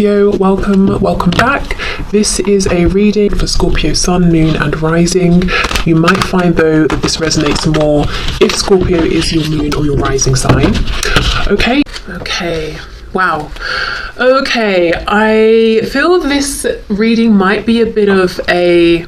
Welcome back. This is a reading for Scorpio Sun, Moon and Rising. You might find though that this resonates more if Scorpio is your moon or your rising sign. Okay, wow. Okay, I feel this reading might be a bit of a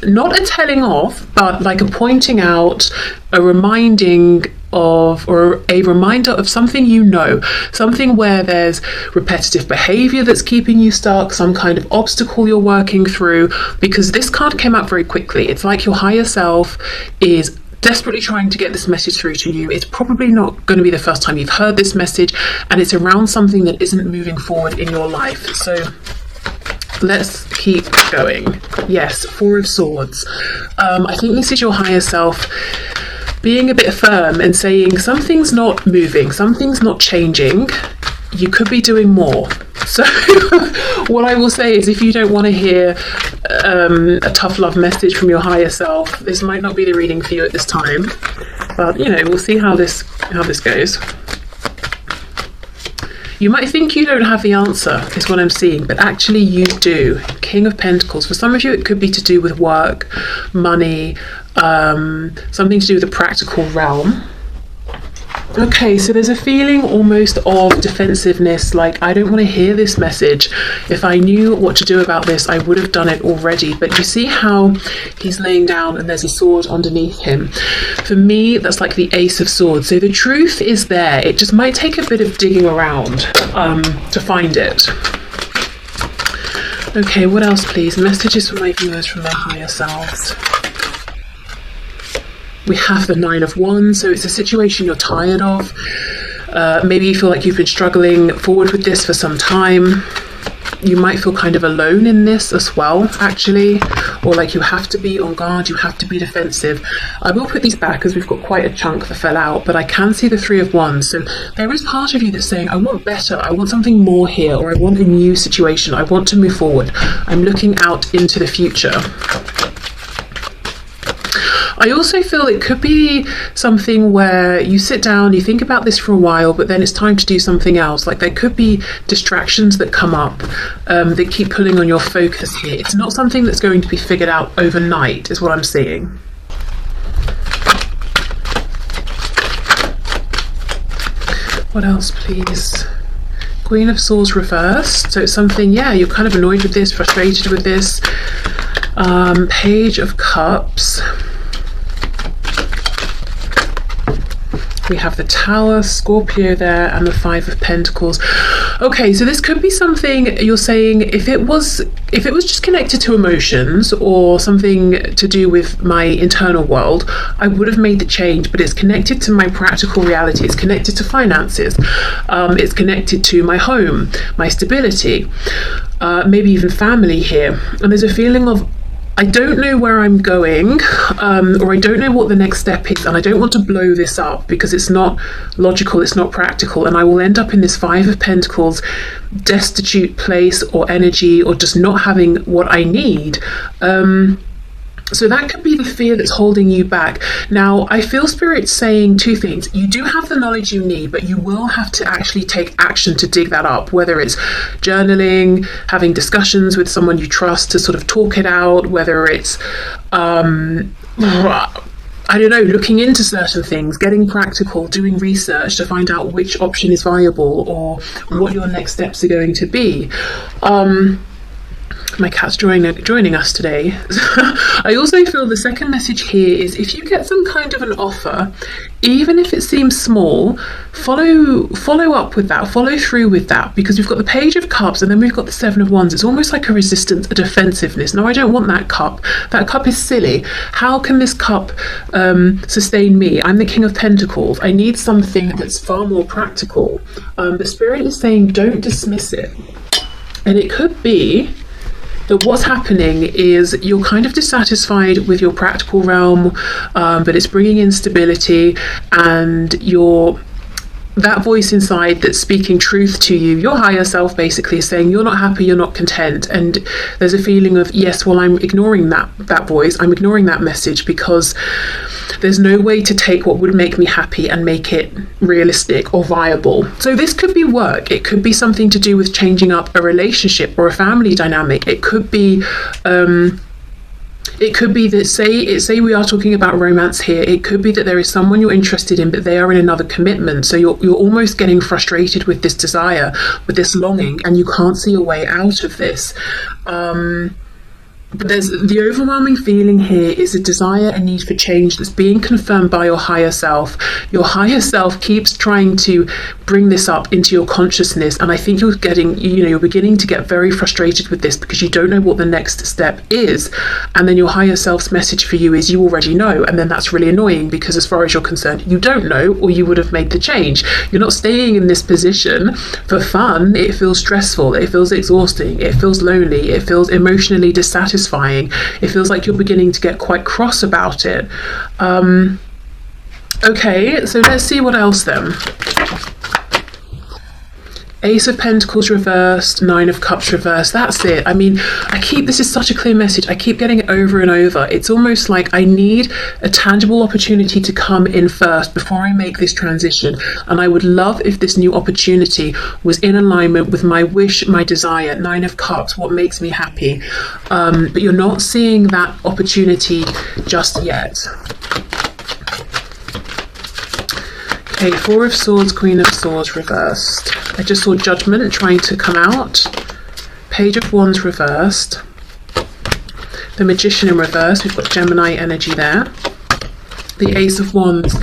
not a telling off, but like a pointing out, a reminding of, or a reminder of something you know, something where there's repetitive behavior that's keeping you stuck, some kind of obstacle you're working through, because this card came out very quickly. It's like your higher self is desperately trying to get this message through to you. It's probably not going to be the first time you've heard this message, and it's around something that isn't moving forward in your life. So let's keep going. Yes, Four of Swords. I think this is your higher self being a bit firm and saying something's not moving, something's not changing, you could be doing more. So what I will say is, if you don't want to hear a tough love message from your higher self, this might not be the reading for you at this time, but you know, we'll see how this goes. You might think you don't have the answer, is what I'm seeing, but actually you do. King of Pentacles. For some of you, it could be to do with work, money, something to do with the practical realm. Okay, so there's a feeling almost of defensiveness, like I don't want to hear this message. If I knew what to do about this, I would have done it already. But you see how he's laying down and there's a sword underneath him. For me, that's like the Ace of Swords. So the truth is there. It just might take a bit of digging around to find it. Okay, what else please? Messages for my viewers from their higher selves. We have the Nine of Wands, so it's a situation you're tired of. Maybe you feel like you've been struggling forward with this for some time. You might feel kind of alone in this as well, actually, or like you have to be on guard, you have to be defensive. I will put these back because we've got quite a chunk that fell out, but I can see the Three of Wands. So there is part of you that's saying, I want better, I want something more here, or I want a new situation, I want to move forward. I'm looking out into the future. I also feel it could be something where you sit down, you think about this for a while, but then it's time to do something else. Like there could be distractions that come up that keep pulling on your focus here. It's not something that's going to be figured out overnight, is what I'm seeing. What else, please? Queen of Swords reversed. So it's something, yeah, you're kind of annoyed with this, frustrated with this. Page of Cups. We have the Tower, Scorpio there, and the Five of Pentacles. Okay, so this could be something you're saying, if it was just connected to emotions or something to do with my internal world, I would have made the change, but it's connected to my practical reality. It's connected to finances. It's connected to my home, my stability, maybe even family here. And there's a feeling of, I don't know where I'm going, or I don't know what the next step is, and I don't want to blow this up because it's not logical, it's not practical, and I will end up in this Five of Pentacles destitute place or energy, or just not having what I need. So that could be the fear that's holding you back. Now, I feel Spirit saying two things. You do have the knowledge you need, but you will have to actually take action to dig that up, whether it's journaling, having discussions with someone you trust to sort of talk it out, whether it's, I don't know, looking into certain things, getting practical, doing research to find out which option is viable or what your next steps are going to be. My cat's joining us today. I also feel the second message here is, if you get some kind of an offer, even if it seems small, follow up with that, follow through with that, because we've got the Page of Cups and then we've got the Seven of Wands. It's almost like a resistance, a defensiveness. No, I don't want that cup. That cup is silly. How can this cup sustain me? I'm the King of Pentacles. I need something that's far more practical. The Spirit is saying, don't dismiss it. And it could be that what's happening is you're kind of dissatisfied with your practical realm, but it's bringing in stability, and you're that voice inside that's speaking truth to you, your higher self basically is saying you're not happy, you're not content. And there's a feeling of, yes, well, I'm ignoring that voice, I'm ignoring that message because there's no way to take what would make me happy and make it realistic or viable. So this could be work, it could be something to do with changing up a relationship or a family dynamic. It could be that, say we are talking about romance here, it could be that there is someone you're interested in, but they are in another commitment. So you're almost getting frustrated with this desire, with this longing, and you can't see a way out of this. But there's the overwhelming feeling here is a desire, a need for change that's being confirmed by your higher self. Your higher self keeps trying to bring this up into your consciousness, and I think you're beginning to get very frustrated with this because you don't know what the next step is. And then your higher self's message for you is you already know, and then that's really annoying because as far as you're concerned, you don't know, or you would have made the change. You're not staying in this position for fun. It feels stressful, it feels exhausting, it feels lonely, it feels emotionally dissatisfying. It feels like you're beginning to get quite cross about it. Okay, so let's see what else then. Ace of Pentacles reversed, Nine of Cups reversed. That's it. I mean, this is such a clear message. I keep getting it over and over. It's almost like I need a tangible opportunity to come in first before I make this transition. And I would love if this new opportunity was in alignment with my wish, my desire. Nine of Cups, what makes me happy. But you're not seeing that opportunity just yet. Okay, Four of Swords, Queen of Swords reversed. I just saw Judgment trying to come out. Page of Wands reversed. The Magician in reverse. We've got Gemini energy there. The Ace of Wands.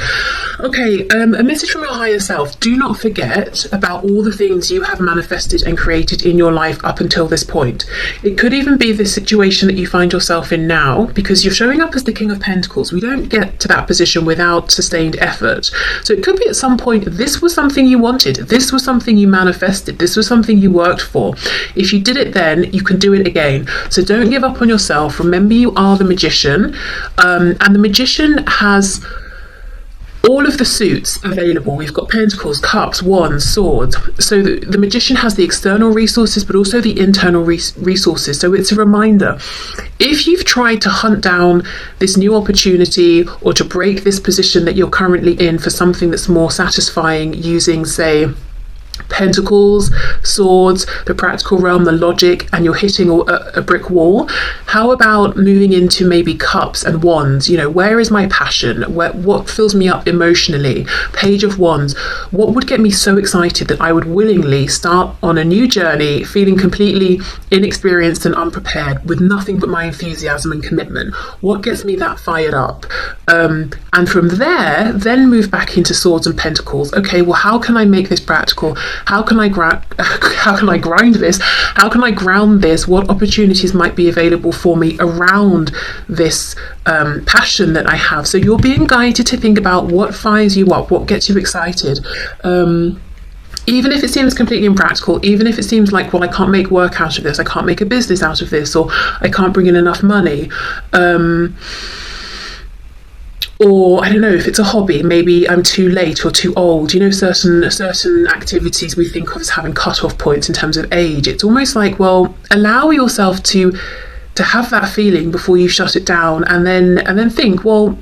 Okay, a message from your higher self. Do not forget about all the things you have manifested and created in your life up until this point. It could even be the situation that you find yourself in now, because you're showing up as the King of Pentacles. We don't get to that position without sustained effort. So it could be at some point this was something you wanted. This was something you manifested. This was something you worked for. If you did it then, you can do it again. So don't give up on yourself. Remember, you are the Magician, and the Magician has all of the suits available. We've got Pentacles, Cups, Wands, Swords. So the Magician has the external resources, but also the internal resources. So it's a reminder. If you've tried to hunt down this new opportunity or to break this position that you're currently in for something that's more satisfying using, say, Pentacles, Swords, the practical realm, the logic, and you're hitting a brick wall, how about moving into maybe Cups and Wands? Where is my passion? What fills me up emotionally? Page of Wands. What would get me so excited that I would willingly start on a new journey feeling completely inexperienced and unprepared with nothing but my enthusiasm and commitment? What gets me that fired up? And from there, then move back into Swords and Pentacles. Okay, well, how can I make this practical? How can I grind this? How can I ground this? What opportunities might be available for me around this passion that I have? So you're being guided to think about what fires you up, what gets you excited. Even if it seems completely impractical, even if it seems like, well, I can't make work out of this, I can't make a business out of this, or I can't bring in enough money. Or I don't know, if it's a hobby, maybe I'm too late or too old. Certain activities we think of as having cut-off points in terms of age. It's almost like, well, allow yourself to have that feeling before you shut it down, and then think, well,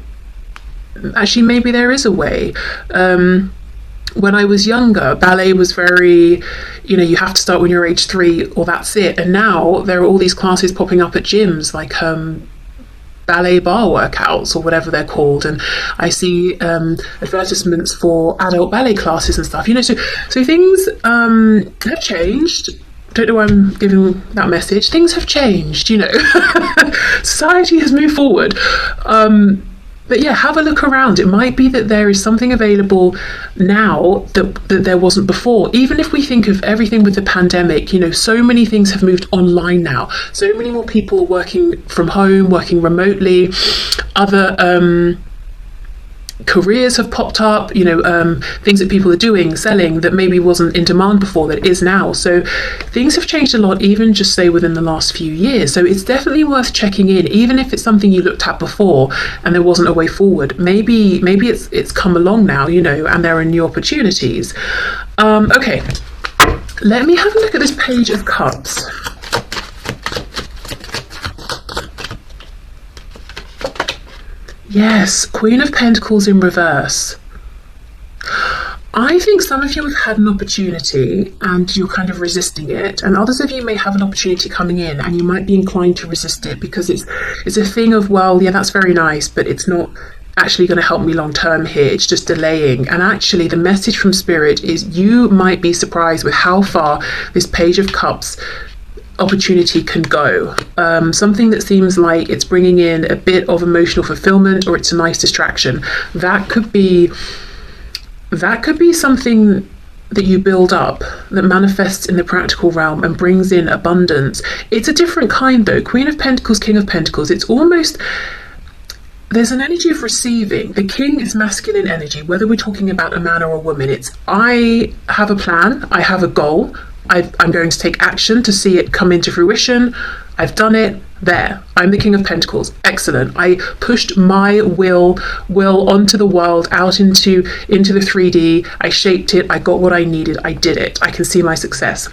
actually maybe there is a way. When I was younger, ballet was very, you have to start when you're age 3 or that's it. And now there are all these classes popping up at gyms, like ballet bar workouts or whatever they're called, and I see advertisements for adult ballet classes and stuff. So things have changed. Don't know why I'm giving that message. Things have changed. Society has moved forward. But yeah, have a look around. It might be that there is something available now that there wasn't before. Even if we think of everything with the pandemic, so many things have moved online now. So many more people are working from home, working remotely. Other careers have popped up, things that people are doing, selling, that maybe wasn't in demand before, that is now. So things have changed a lot, even just say within the last few years. So it's definitely worth checking in, even if it's something you looked at before and there wasn't a way forward. Maybe it's come along now, and there are new opportunities. Okay, let me have a look at this Page of Cups. Yes, Queen of Pentacles in reverse. I think some of you have had an opportunity and you're kind of resisting it, and others of you may have an opportunity coming in and you might be inclined to resist it because it's a thing of, well, yeah, that's very nice, but it's not actually going to help me long term here, it's just delaying. And actually the message from Spirit is you might be surprised with how far this Page of Cups opportunity can go. Something that seems like it's bringing in a bit of emotional fulfillment, or it's a nice distraction, that could be something that you build up, that manifests in the practical realm and brings in abundance. It's a different kind though. Queen of Pentacles, King of Pentacles, it's almost, there's an energy of receiving. The King is masculine energy, whether we're talking about a man or a woman. It's, I have a plan, I have a goal, I'm going to take action to see it come into fruition. I've done it. There, I'm the King of Pentacles. Excellent. I pushed my will onto the world, out into the 3D. I shaped it. I got what I needed. I did it. I can see my success.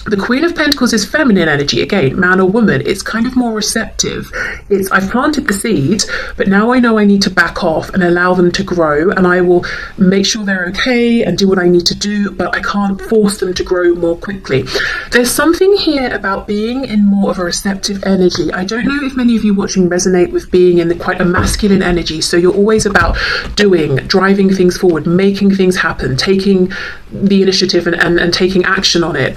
The Queen of Pentacles is feminine energy, again, man or woman. It's kind of more receptive. It's, I've planted the seeds, but now I know I need to back off and allow them to grow, and I will make sure they're okay and do what I need to do, but I can't force them to grow more quickly. There's something here about being in more of a receptive energy. I don't know if many of you watching resonate with being in quite a masculine energy, so you're always about doing, driving things forward, making things happen, taking the initiative and taking action on it.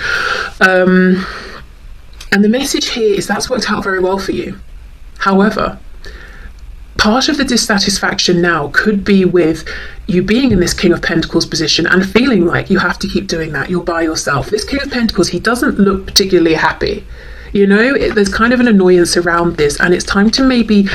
And the message here is that's worked out very well for you. However, part of the dissatisfaction now could be with you being in this King of Pentacles position and feeling like you have to keep doing that. You're by yourself. This King of Pentacles, he doesn't look particularly happy. There's kind of an annoyance around this, and it's time to maybe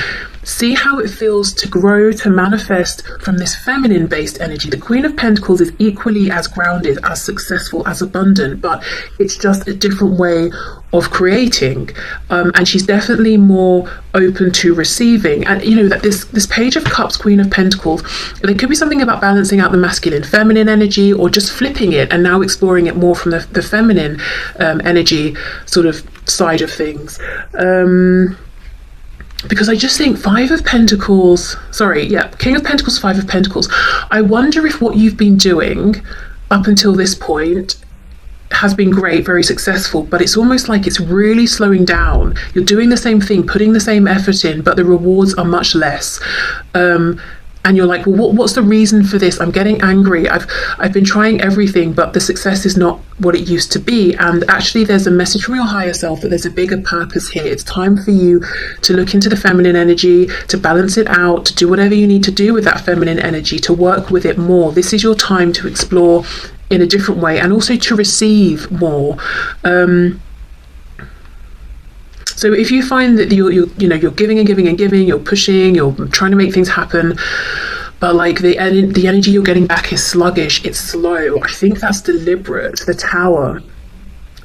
see how it feels to grow, to manifest from this feminine based energy. The Queen of Pentacles is equally as grounded, as successful, as abundant, but it's just a different way of creating. And she's definitely more open to receiving. And that this Page of Cups, Queen of Pentacles, there could be something about balancing out the masculine, feminine energy, or just flipping it and now exploring it more from the feminine energy sort of side of things. Because I just think King of Pentacles, 5 of Pentacles. I wonder if what you've been doing up until this point has been great, very successful, but it's almost like it's really slowing down. You're doing the same thing, putting the same effort in, but the rewards are much less. And you're like, well, what's the reason for this? I'm getting angry. I've been trying everything, but the success is not what it used to be. And actually, there's a message from your higher self that there's a bigger purpose here. It's time for you to look into the feminine energy, to balance it out, to do whatever you need to do with that feminine energy, to work with it more. This is your time to explore in a different way, and also to receive more. So if you find that you're giving and giving and giving, you're pushing, you're trying to make things happen, but like the energy you're getting back is sluggish, it's slow, I think that's deliberate. The Tower,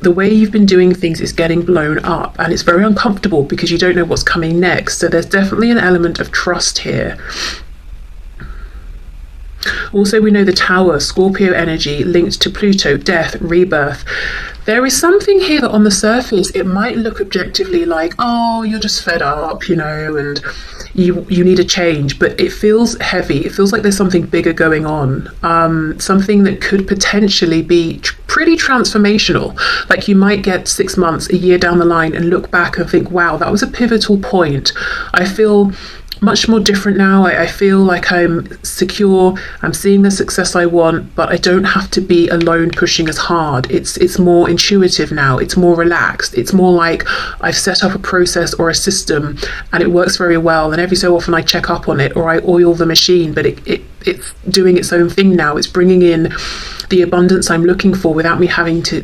the way you've been doing things is getting blown up, and it's very uncomfortable because you don't know what's coming next. So there's definitely an element of trust here. Also, we know the Tower, Scorpio energy linked to Pluto, death, rebirth. There is something here that on the surface, it might look objectively like, oh, you're just fed up, and you need a change, but it feels heavy. It feels like there's something bigger going on, something that could potentially be pretty transformational. Like you might get 6 months, a year down the line and look back and think, wow, that was a pivotal point. I feel much more different now. I feel like I'm secure, I'm seeing the success I want, but I don't have to be alone pushing as hard. It's more intuitive now, it's more relaxed, it's more like I've set up a process or a system and it works very well, and every so often I check up on it or I oil the machine, but it's doing its own thing now. It's bringing in the abundance I'm looking for without me having to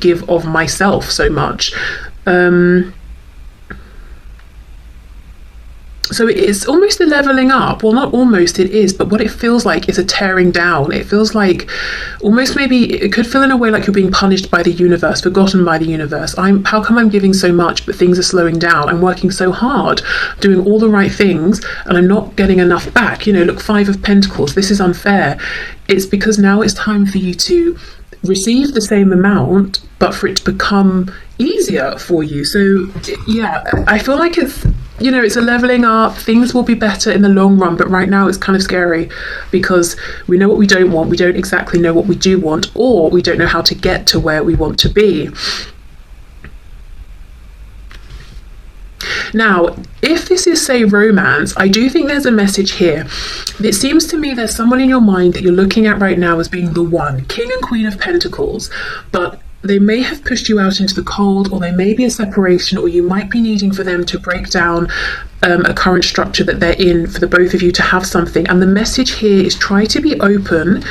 give of myself so much. So it's almost a leveling up. Well, not almost, it is, but what it feels like is a tearing down. It feels like almost, maybe it could feel in a way like you're being punished by the universe, forgotten by the universe. How come I'm giving so much but things are slowing down? I'm working so hard, doing all the right things, and I'm not getting enough back. You know, look, 5 of Pentacles, this is unfair. It's because now it's time for you to receive the same amount, but for it to become easier for you. So yeah, I feel like it's, you know, it's a leveling up. Things will be better in the long run, but right now it's kind of scary because we know what we don't want. We don't exactly know what we do want, or we don't know how to get to where we want to be. Now, if this is, say, romance, I do think there's a message here. It seems to me there's someone in your mind that you're looking at right now as being the one, King and Queen of Pentacles, but they may have pushed you out into the cold, or there may be a separation, or you might be needing for them to break down a current structure that they're in for the both of you to have something. And the message here is try to be open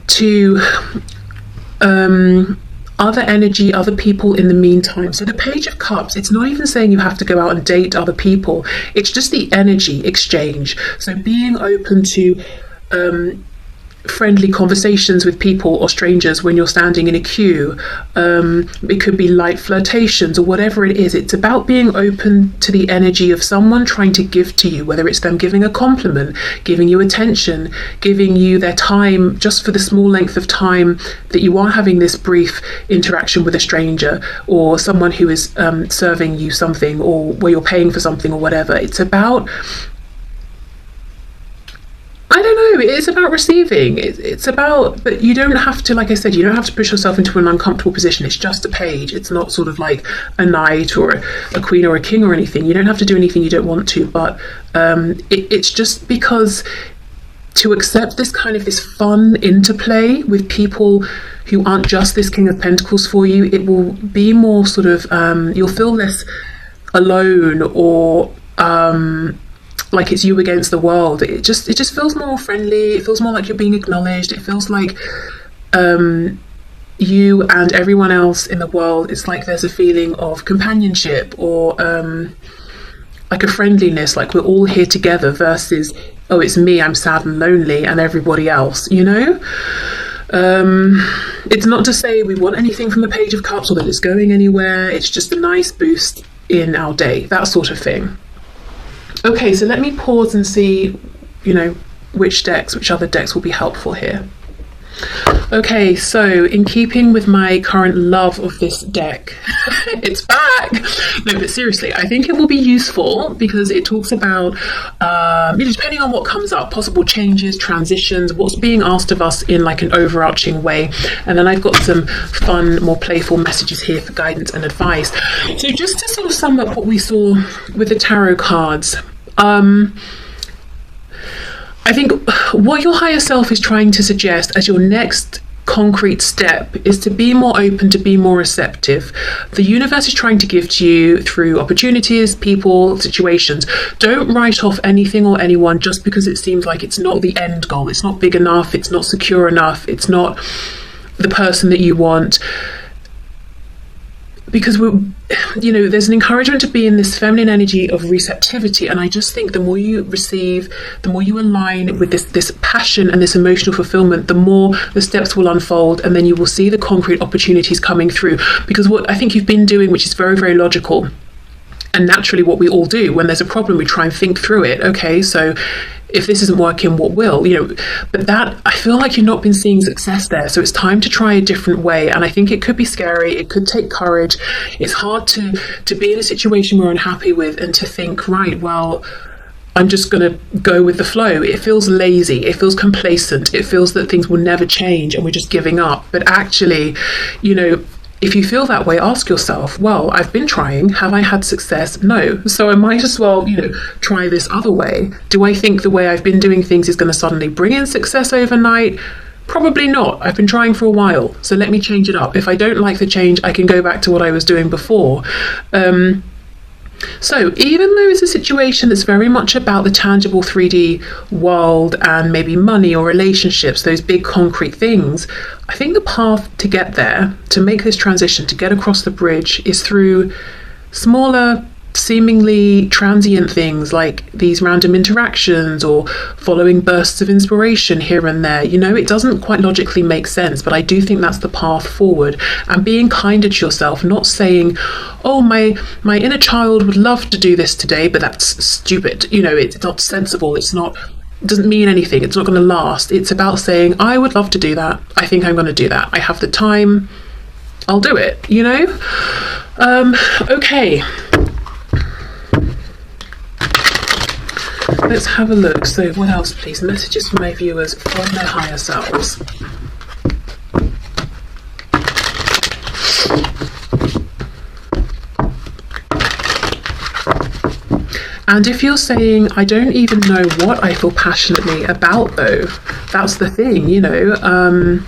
to other energy, other people in the meantime. So the Page of Cups, it's not even saying you have to go out and date other people. It's just the energy exchange. So being open to friendly conversations with people or strangers when you're standing in a queue. It could be light flirtations or whatever it is. It's about being open to the energy of someone trying to give to you, whether it's them giving a compliment, giving you attention, giving you their time just for the small length of time that you are having this brief interaction with a stranger, or someone who is serving you something, or where you're paying for something or whatever. It's about, I don't know, it's about receiving. It's about, but you don't have to, like I said, you don't have to push yourself into an uncomfortable position. It's just a page. It's not sort of like a knight or a queen or a king or anything. You don't have to do anything you don't want to, but it's just because to accept this kind of this fun interplay with people who aren't just this King of Pentacles for you, it will be more sort of, you'll feel less alone, or like it's you against the world. It just feels more friendly. It feels more like you're being acknowledged. It feels like you and everyone else in the world, it's like there's a feeling of companionship, or like a friendliness, like we're all here together, versus, oh, it's me, I'm sad and lonely, and everybody else, you know? It's not to say we want anything from the Page of Cups or that it's going anywhere. It's just a nice boost in our day, that sort of thing. Okay, so let me pause and see, you know, which other decks will be helpful here. Okay, so in keeping with my current love of this deck, it's back! No, but seriously, I think it will be useful because it talks about, you know, depending on what comes up, possible changes, transitions, what's being asked of us in like an overarching way. And then I've got some fun, more playful messages here for guidance and advice. So just to sort of sum up what we saw with the tarot cards, I think what your higher self is trying to suggest as your next concrete step is to be more open, to be more receptive. The universe is trying to give to you through opportunities, people, situations. Don't write off anything or anyone just because it seems like it's not the end goal. It's not big enough. It's not secure enough. It's not the person that you want. Because we're, you know, there's an encouragement to be in this feminine energy of receptivity, and I just think the more you receive, the more you align with this passion and this emotional fulfillment, the more the steps will unfold, and then you will see the concrete opportunities coming through. Because what I think you've been doing, which is very, very logical, and naturally what we all do when there's a problem, we try and think through it. Okay, so if this isn't working, what will, you know? But that, I feel like you've not been seeing success there, so it's time to try a different way. And I think it could be scary, it could take courage. It's hard to be in a situation we're unhappy with and to think, right, well, I'm just going to go with the flow. It feels lazy, it feels complacent, it feels that things will never change and we're just giving up. But actually, you know, if you feel that way, ask yourself, well, I've been trying. Have I had success? No. So I might as well, you know, try this other way. Do I think the way I've been doing things is going to suddenly bring in success overnight? Probably not. I've been trying for a while. So let me change it up. If I don't like the change, I can go back to what I was doing before. So even though it's a situation that's very much about the tangible 3D world and maybe money or relationships, those big concrete things, I think the path to get there, to make this transition, to get across the bridge, is through smaller seemingly transient things like these random interactions or following bursts of inspiration here and there. You know, it doesn't quite logically make sense, but I do think that's the path forward. And being kinder to yourself, not saying, oh, my inner child would love to do this today, but that's stupid. You know, it's not sensible. It doesn't mean anything. It's not going to last. It's about saying, I would love to do that. I think I'm going to do that. I have the time. I'll do it, you know? Okay. Let's have a look. So what else, please? Messages from my viewers from their higher selves. And if you're saying, I don't even know what I feel passionately about, though, that's the thing, you know,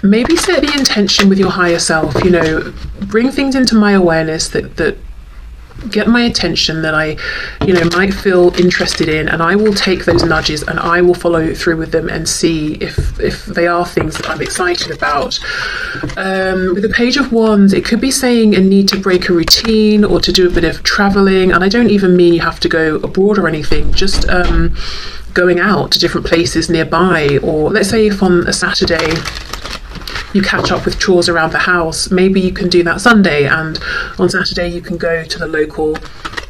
maybe set the intention with your higher self, you know, bring things into my awareness that get my attention, that I, you know, might feel interested in, and I will take those nudges and I will follow through with them and see if they are things that I'm excited about. With the Page of Wands, it could be saying a need to break a routine or to do a bit of traveling, and I don't even mean you have to go abroad or anything, just going out to different places nearby. Or let's say if on a Saturday you catch up with chores around the house, maybe you can do that Sunday, and on Saturday you can go to the local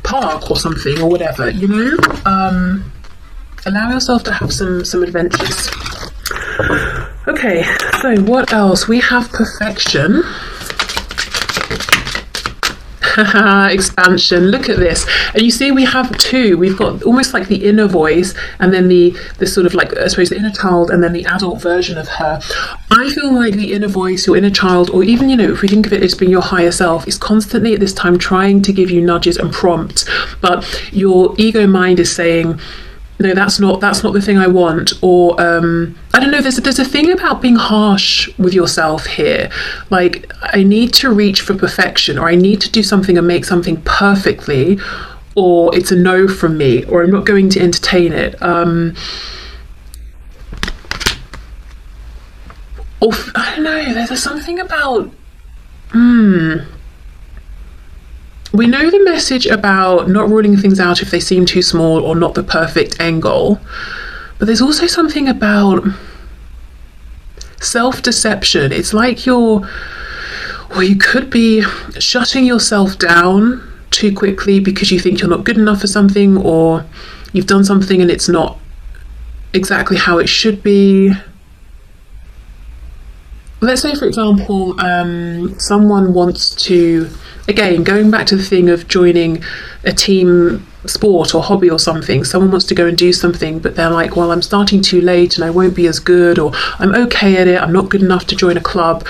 park or something, or whatever, you know. Allow yourself to have some adventures. Okay, so what else? We have perfection. Expansion. Look at this. And you see we have two. We've got almost like the inner voice, and then the sort of like, I suppose, the inner child, and then the adult version of her. I feel like the inner voice, your inner child, or even, you know, if we think of it as being your higher self, is constantly at this time trying to give you nudges and prompts, but your ego mind is saying, no, that's not the thing I want. Or I don't know, there's a thing about being harsh with yourself here, like I need to reach for perfection, or I need to do something and make something perfectly, or it's a no from me, or I'm not going to entertain it. Or I don't know, there's something about we know the message about not ruling things out if they seem too small or not the perfect end goal, but there's also something about self-deception. It's like you could be shutting yourself down too quickly because you think you're not good enough for something, or you've done something and it's not exactly how it should be. Let's say, for example, someone wants to, again, going back to the thing of joining a team sport or hobby or something, someone wants to go and do something, but they're like, well, I'm starting too late and I won't be as good, or I'm okay at it, I'm not good enough to join a club.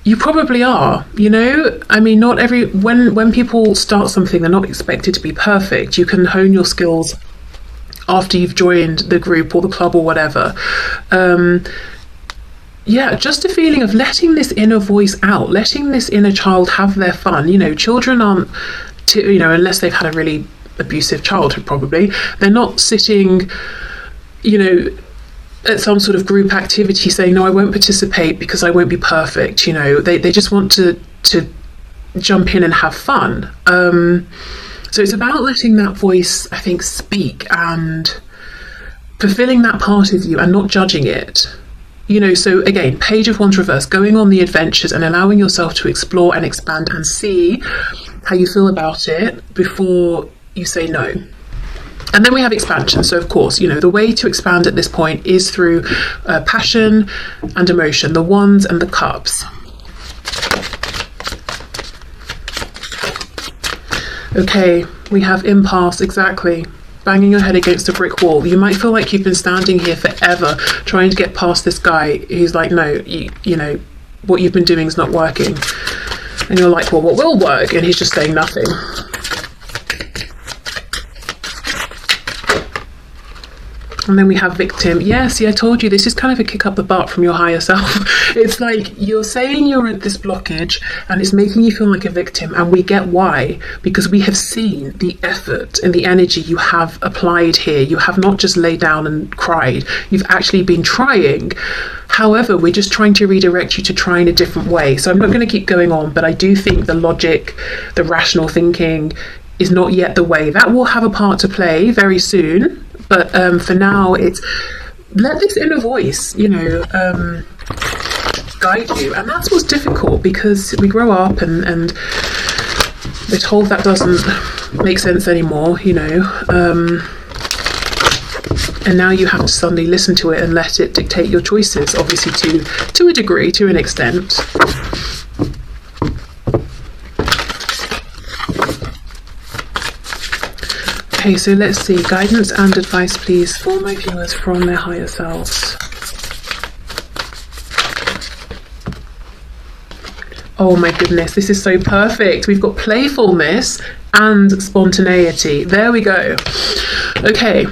You probably are, you know? I mean, when people start something, they're not expected to be perfect. You can hone your skills after you've joined the group or the club or whatever. Yeah, just a feeling of letting this inner voice out, letting this inner child have their fun. You know, children aren't, you know, unless they've had a really abusive childhood, probably, they're not sitting, you know, at some sort of group activity saying, no, I won't participate because I won't be perfect. You know, they just want to jump in and have fun. So it's about letting that voice, I think, speak and fulfilling that part of you and not judging it. You know, so again, Page of Wands reverse, going on the adventures and allowing yourself to explore and expand and see how you feel about it before you say no. And then we have expansion. So of course, you know, the way to expand at this point is through passion and emotion, the Wands and the Cups. Okay, we have impasse, exactly. Banging your head against a brick wall. You might feel like you've been standing here forever trying to get past this guy who's like, no, you know, what you've been doing is not working. And you're like, well, what will work? And he's just saying nothing. And then we have victim. Yeah, see, I told you, this is kind of a kick up the butt from your higher self. It's like you're saying you're at this blockage and it's making you feel like a victim. And we get why, because we have seen the effort and the energy you have applied here. You have not just laid down and cried. You've actually been trying. However, we're just trying to redirect you to try in a different way. So I'm not going to keep going on, but I do think the logic, the rational thinking is not yet the way. That will have a part to play very soon. But for now, it's let this inner voice, guide you. And that's what's difficult, because we grow up and we're told that doesn't make sense anymore, and now you have to suddenly listen to it and let it dictate your choices, obviously to a degree, to an extent. Okay, so let's see. Guidance and advice, please, for my viewers from their higher selves. Oh my goodness, this is so perfect. We've got playfulness and spontaneity. There we go. Okay.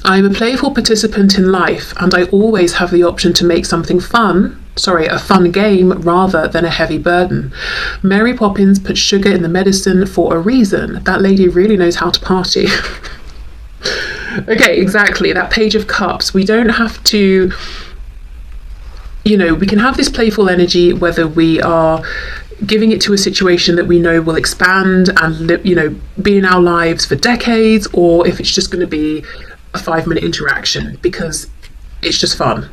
I'm a playful participant in life, and I always have the option to make something a fun game rather than a heavy burden. Mary Poppins put sugar in the medicine for a reason. That lady really knows how to party. Okay, exactly. That Page of Cups. We don't have to, we can have this playful energy whether we are giving it to a situation that we know will expand and, be in our lives for decades, or if it's just going to be a 5-minute interaction because it's just fun.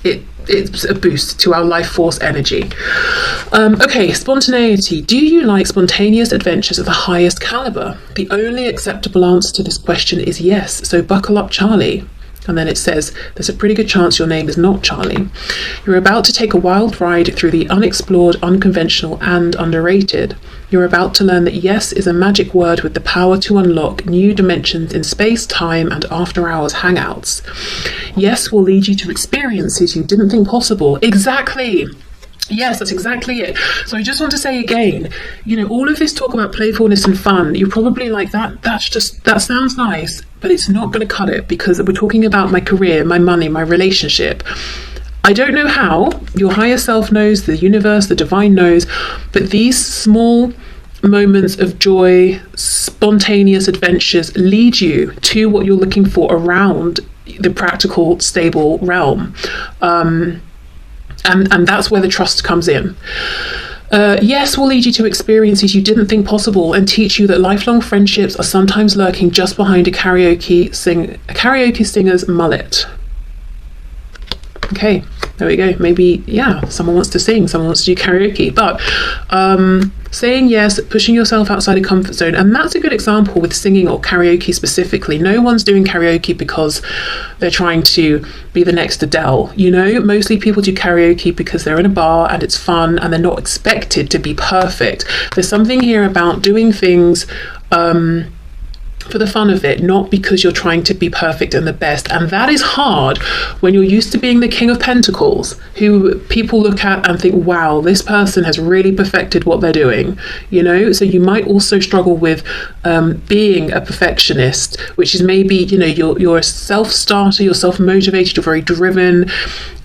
It's a boost to our life force energy. Okay, spontaneity. Do you like spontaneous adventures of the highest caliber? The only acceptable answer to this question is yes, so buckle up, Charlie. And then it says, there's a pretty good chance your name is not Charlie. You're about to take a wild ride through the unexplored, unconventional, and underrated. You're about to learn that yes is a magic word with the power to unlock new dimensions in space, time, and after-hours hangouts. Yes will lead you to experiences you didn't think possible. Exactly! Yes, that's exactly it. So I just want to say again, all of this talk about playfulness and fun, you're probably like, that sounds nice, but it's not going to cut it, because we're talking about my career, my money, my relationship. I don't know how, your higher self knows, the universe, the divine knows, but these small moments of joy, spontaneous adventures lead you to what you're looking for around the practical, stable realm. And that's where the trust comes in. Yes will lead you to experiences you didn't think possible and teach you that lifelong friendships are sometimes lurking just behind a karaoke singer's mullet. Okay, there we go. Maybe, someone wants to sing, someone wants to do karaoke, but saying yes, pushing yourself outside a comfort zone, and that's a good example with singing or karaoke specifically. No one's doing karaoke because they're trying to be the next Adele, Mostly people do karaoke because they're in a bar and it's fun and they're not expected to be perfect. There's something here about doing things for the fun of it, not because you're trying to be perfect and the best. And that is hard when you're used to being the King of Pentacles, who people look at and think, wow, this person has really perfected what they're doing, so you might also struggle with being a perfectionist, which is maybe, you're a self-starter, you're self-motivated, you're very driven.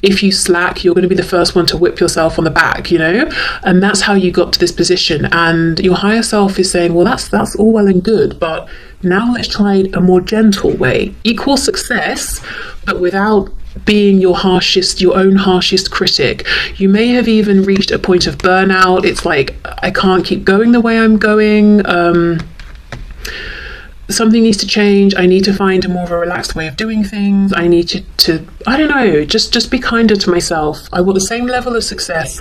If you slack, you're going to be the first one to whip yourself on the back, and that's how you got to this position. And your higher self is saying, well, that's all well and good, but now let's try a more gentle way. Equal success, but without being your own harshest critic. You may have even reached a point of burnout. It's like, I can't keep going the way I'm going. Something needs to change. I need to find a more of a relaxed way of doing things. I need to I don't know, just be kinder to myself. I want the same level of success